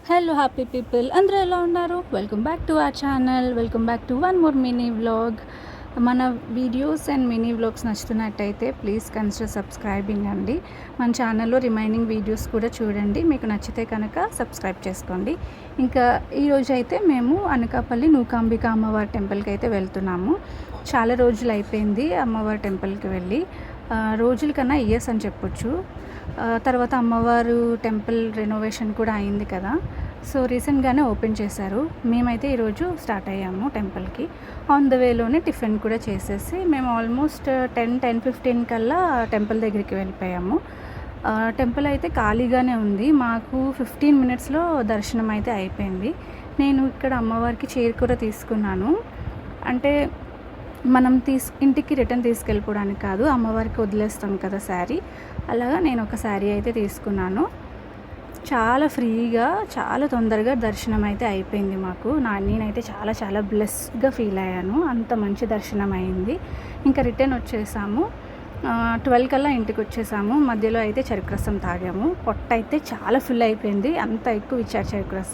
Hello happy people అందరూ ఎలా ఉన్నారు? Welcome back to our channel. Welcome back to one more mini vlog. మన videos and mini vlogs నచ్చుతున్నట్టయితే please consider subscribing అండి. మన ఛానల్లో రిమైనింగ్ వీడియోస్ కూడా చూడండి. మీకు నచ్చితే కనుక సబ్స్క్రైబ్ చేసుకోండి. ఇంకా ఈరోజు అయితే మేము అనకాపల్లి నూకాంబిక అమ్మవారి టెంపుల్కి అయితే వెళ్తున్నాము. చాలా రోజులు అయిపోయింది అమ్మవారి టెంపుల్కి వెళ్ళి, రోజుల కన్నా ఇయర్స్ అని చెప్పొచ్చు. తర్వాత అమ్మవారు టెంపుల్ రెనోవేషన్ కూడా అయింది కదా, సో రీసెంట్గానే ఓపెన్ చేశారు. మేమైతే ఈరోజు స్టార్ట్ అయ్యాము టెంపుల్కి. ఆన్ ద వేలోనే టిఫిన్ కూడా చేసేసి మేము ఆల్మోస్ట్ 10:15 కల్లా టెంపుల్ దగ్గరికి వెళ్ళిపోయాము. టెంపుల్ అయితే ఖాళీగానే ఉంది. మాకు 15 మినిట్స్లో దర్శనం అయితే అయిపోయింది. నేను ఇక్కడ అమ్మవారికి చీర కూడా తీసుకున్నాను. అంటే మనం ఇంటికి రిటర్న్ తీసుకెళ్ళిపోవడానికి కాదు, అమ్మవారికి వదిలేస్తాం కదా శారీ, అలాగా నేను ఒక శారీ అయితే తీసుకున్నాను. చాలా ఫ్రీగా చాలా తొందరగా దర్శనం అయితే అయిపోయింది మాకు. నేనైతే చాలా చాలా బ్లెస్డ్గా ఫీల్ అయ్యాను. అంత మంచి దర్శనం అయింది. ఇంకా రిటర్న్ వచ్చేసాము. 12 కల్లా ఇంటికి వచ్చేసాము. మధ్యలో అయితే చెరుకు రసం తాగాము. పొట్ట అయితే చాలా ఫుల్ అయిపోయింది, అంత ఎక్కువ ఇచ్చారు చెరుకు రసం.